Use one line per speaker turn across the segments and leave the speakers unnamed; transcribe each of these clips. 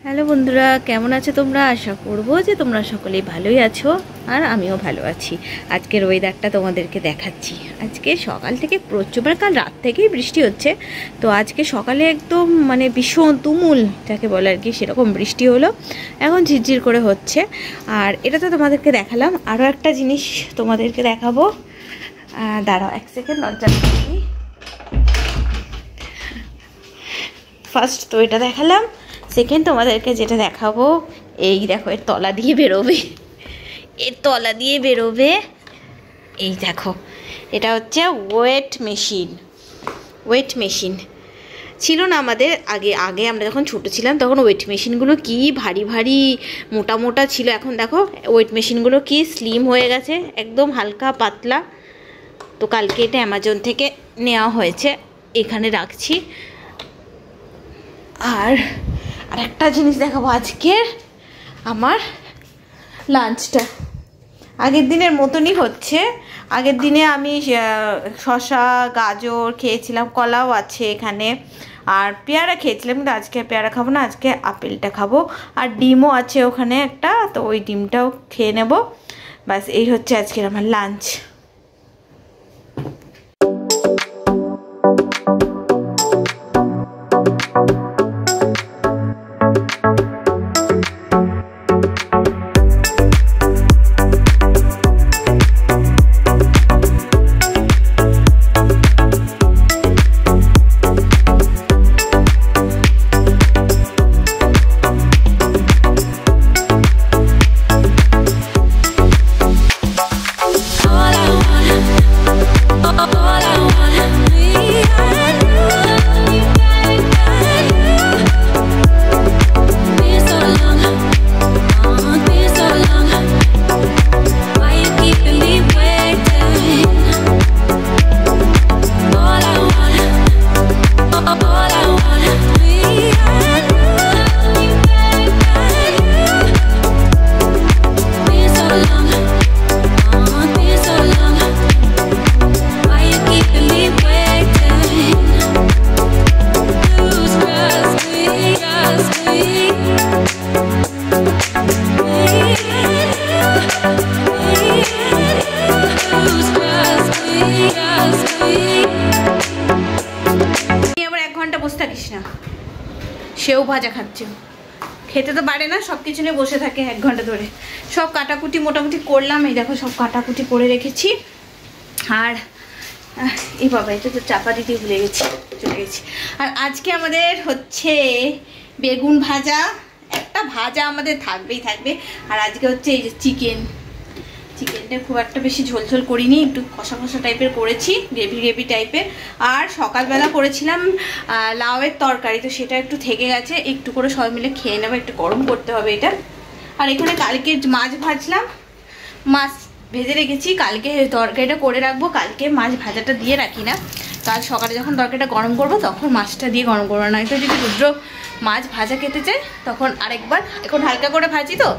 Hello বন্ধুরা, কেমন আছো তোমরা? আশা করবো যে তোমরা সকলেই ভালোই আছো আর আমিও ভালো আছি। আজকের ওয়েদারটা তোমাদেরকে দেখাচ্ছি। আজকে সকাল থেকে প্রচুর, কাল রাত থেকেই বৃষ্টি হচ্ছে, তো আজকে সকালে একদম মানে ভীষণ তুমুল যাকে বলে আর কি, সেরকম বৃষ্টি হলো। এখন ঝিরঝির করে হচ্ছে। আর এটা তো তোমাদেরকে দেখালাম, আরও একটা জিনিস তোমাদেরকে দেখাবো। দাঁড়াও এক সেকেন্ড, লজ্জা করছি। ফার্স্ট তো এটা দেখালাম, সেকেন্ড তোমাদেরকে যেটা দেখাবো, এই দেখো এর তলা দিয়ে বেরোবে, এর তলা দিয়ে বেরোবে। এই দেখো, এটা হচ্ছে ওয়েট মেশিন। ওয়েট মেশিন ছিল না আমাদের আগে আগে আমরা যখন ছোটো ছিলাম তখন ওয়েট মেশিনগুলো কি ভারী ভারী মোটা মোটা ছিল। এখন দেখো ওয়েট মেশিনগুলো কি স্লিম হয়ে গেছে, একদম হালকা পাতলা। তো কালকে এটা অ্যামাজন থেকে নেওয়া হয়েছে, এখানে রাখছি। আর একটা জিনিস দেখাবো, আজকের আমার লাঞ্চটা আগের দিনের মতনই হচ্ছে। আগের দিনে আমি শসা গাজর খেয়েছিলাম, কলাও আছে এখানে, আর পেয়ারা খেয়েছিলাম, কিন্তু আজকে পেয়ারা খাবো না, আজকে আপেলটা খাবো। আর ডিমও আছে ওখানে একটা, তো ওই ডিমটাও খেয়ে নেব। ব্যাস এই হচ্ছে আজকের আমার লাঞ্চ। সেও ভাজা খাচ্ছে, খেতে তো পারে না, সব কিছু নিয়ে বসে থাকে 1 ঘন্টা ধরে। সব কাটাকুটি মোটামুটি করলাম, এই দেখো সব কাটাকুটি করে রেখেছি। আর এই বাবা, এটা তো চাপা দিতে ভুলে গেছি, চলে গেছি। আর আজকে আমাদের হচ্ছে বেগুন ভাজা, একটা ভাজা আমাদের থাকবেই থাকবে। আর আজকে হচ্ছে এই যে চিকেনটা খুব একটা বেশি ঝোলঝোল করিনি, একটু কষা কষা টাইপের করেছি, গ্রেভি টাইপের। আর সকালবেলা করেছিলাম লাউয়ের তরকারি, তো সেটা একটু থেকে গেছে, একটু করে সবাই মিলে খেয়ে নেবো, একটু গরম করতে হবে এটা। আর এখানে কালকে মাছ ভাজলাম, মাছ ভেজে রেখেছি, কালকে তরকারিটা করে রাখবো, কালকে মাছ ভাজাটা দিয়ে রাখি না। কাল সকালে যখন তরকারিটা গরম করবো তখন মাছটা দিয়ে গরম করবো, না তো যদি রুদ্র মাছ ভাজা খেতে চাই তখন আরেকবার, এখন হালকা করে ভাজি তো,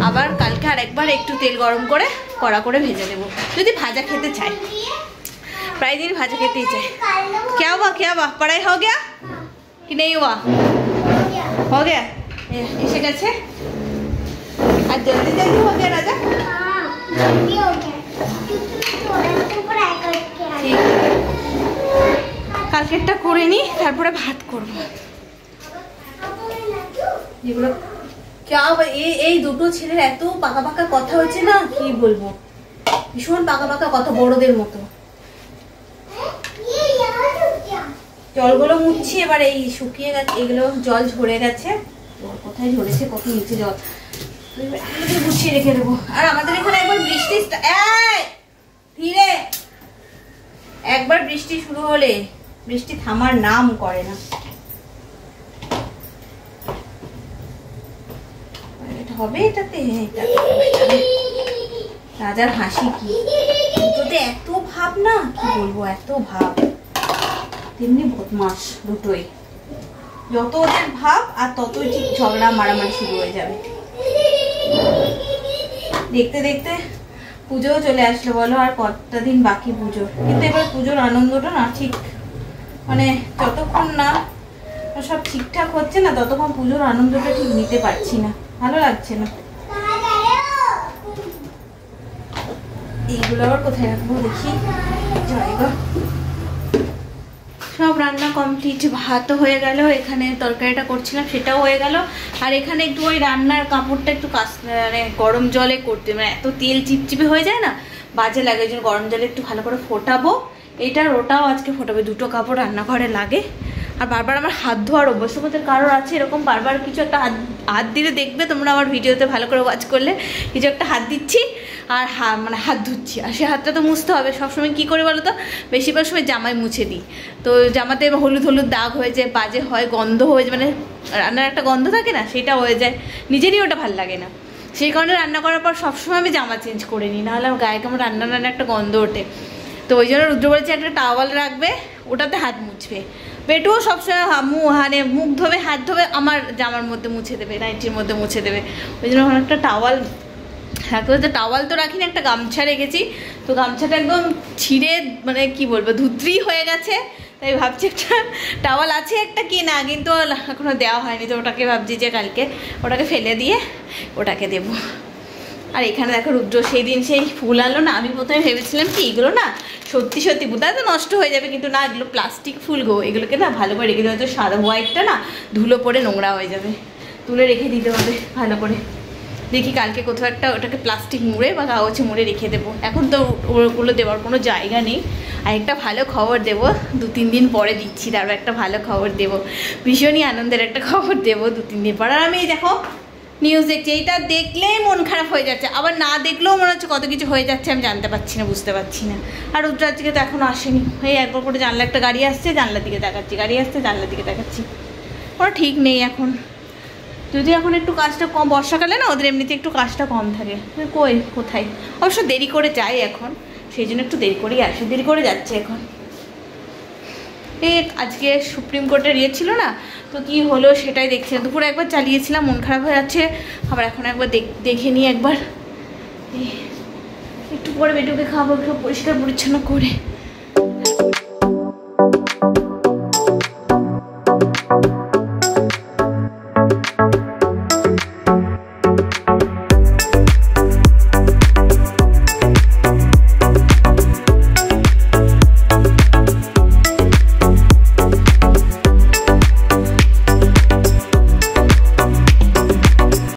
আবার কালকে আরেকবার একটু তেল গরম করে কড়া করে ভেজে দেবো, যদি ভাজা খেতে চাই। প্রায় দিন ভাজা খেতেই চাই। क्या हुआ पढ़ाई हो गया कि नहीं हुआ? हो गया, এসে গেছে। আর জলদি জলদি हो गया राजा? जल्दी हो गया, ठीक। কালকেরটা করে নি, তারপরে ভাত করব। এগুলো এই দুটো ছেলের এত পাকা পাকা কথা হচ্ছে না, কি বলবো, ভীষণ পাকা পাকা কথা, বড়দের মতো। জলগুলো মুছছি এবার, এই শুকিয়ে গেছে, এগুলো জল ঝরে গেছে, কোথায় ঝরেছে, কত নিচে জল, গুছিয়ে রেখে দেবো। আর আমাদের এখানে একবার বৃষ্টি ধীরে, একবার বৃষ্টি শুরু হলে বৃষ্টি থামার নাম করে না। হবে এটাতে, রাজার হাসি কি, দুটোতে এত ভাব না, কি বলবো, এত ভাব, তেমনি বদমাস দুটোই। যত ওদের ভাব আর ততই ঠিক ঝগড়া মারামারি শুরু হয়ে যাবে। দেখতে দেখতে পুজোও চলে আসলো বলো, আর কতটা দিন বাকি পুজো। কিন্তু এবার পুজোর আনন্দটা না ঠিক মানে যতক্ষণ না সব ঠিকঠাক হচ্ছে না ততক্ষণ পুজোর আনন্দটা ঠিক নিতে পারছি না, ভালো লাগছে না। এইগুলো আবার কোথায় রাখবো দেখি, জায়গা। সব রান্না কমপ্লিট, ভাতও হয়ে গেল, এখানে তরকারিটা করছিলাম সেটাও হয়ে গেল। আর এখানে একটু ওই রান্নার কাপড়টা একটু মানে গরম জলে করতে, মানে এত তেল চিপচিপে হয়ে যায় না, বাজে লাগে, ওই জন্য গরম জলে একটু ভালো করে ফোটাবো। এটার ওটাও আজকে ফোটাবে, দুটো কাপড় রান্নাঘরে লাগে। আর বারবার আমার হাত ধোয়ার অভ্যাস, তোমাদের কারোর আছে এরকম বারবার কিছু একটা হাত দিলে দেখবে তোমরা আমার ভিডিওতে ভালো করে ওয়াচ করলে, কিছু একটা হাত দিচ্ছি আর মানে হাত ধুচ্ছি, আর সে হাতটা তো মুছতে হবে। সবসময় কী করে বলো তো, বেশিরভাগ সময় জামায় মুছে দিই, তো জামাতে হলুদ হলুদ দাগ হয়ে যায়, বাজে হয়, গন্ধ হয়ে যায়, মানে রান্নার একটা গন্ধ থাকে না, সেটা হয়ে যায়, নিজেরই ওটা ভালো লাগে না। সেই কারণে রান্না করার পর সবসময় আমি জামা চেঞ্জ করে নিই, নাহলে আমার গায়ে কেমন রান্না একটা গন্ধ ওঠে। তো ওই জন্য রুদ্র বলেছে একটা টাওয়াল রাখবে, ওটাতে হাত মুছবে। পেটুও সবসময় মানে মুখ ধোবে, হাত ধোবে, আমার জামার মধ্যে মুছে দেবে, নাইটির মধ্যে মুছে দেবে। ওই জন্য এখন একটা টাওয়াল রাখতে হচ্ছে। টাওয়াল তো রাখিনি, একটা গামছা রেখেছি, তো গামছাটা একদম ছিঁড়ে মানে কি বলবো ধুত্রি হয়ে গেছে, তাই ভাবছি একটা টাওয়াল আছে একটা কি না, কিন্তু এখনও দেওয়া হয়নি, তো ওটাকে ভাবছি যে কালকে ওটাকে ফেলে দিয়ে ওটাকে দেবো। আর এখানে দেখো রুদ্র সেই দিন সেই ফুল আনলো না, আমি প্রথমে ভেবেছিলাম কি এগুলো না সত্যি সত্যি বোধহয় তো নষ্ট হয়ে যাবে, কিন্তু না, এগুলো প্লাস্টিক ফুল গো, এগুলোকে না ভালো করে রেখে দেওয়া, হয়তো সাদা হোয়াইটটা না ধুলো পড়ে নোংরা হয়ে যাবে, তুলে রেখে দিতে হবে ভালো করে। দেখি কালকে কোথাও একটা ওটাকে প্লাস্টিক মুড়ে বা কাগজে মুড়ে রেখে দেবো, এখন তো ওগুলো দেওয়ার কোনো জায়গা নেই। আর একটা ভালো খবর দেবো, 2-3 দিন পরে দিচ্ছি, তারপর একটা ভালো খবর দেবো, ভীষণই আনন্দের একটা খবর দেবো 2-3 দিন পর। আর আমি দেখো নিউজ দেখছি, এইটা দেখলেই মন খারাপ হয়ে যাচ্ছে, আবার না দেখলেও মনে হচ্ছে কত কিছু হয়ে যাচ্ছে, আমি জানতে পারছি না, বুঝতে পারছি না। আর রুদ্রার দিকে তো এখনও আসেনি, এই একবার করে জানলা একটা গাড়ি আসছে, জানলার দিকে দেখাচ্ছি, গাড়ি আসছে জানলার দিকে দেখাচ্ছি, কোনো ঠিক নেই এখন। যদি এখন একটু কাজটা কম, বর্ষাকালে না ওদের এমনিতে একটু কাজটা কম থাকে, কোথায় অবশ্য দেরি করে যায় এখন, সেই জন্য একটু দেরি করেই আসে, দেরি করে যাচ্ছে এখন। আজকে সুপ্রিম কোর্টের ইয়ে ছিল না, তো কি হলো সেটাই দেখছিলাম, দুপুরে একবার চালিয়েছিলাম, মন খারাপ হয়ে যাচ্ছে, আবার এখন একবার দেখে নিই একবার, একটু পরে বেটুকে খাবো, একটু পরিষ্কার পরিচ্ছন্ন করে।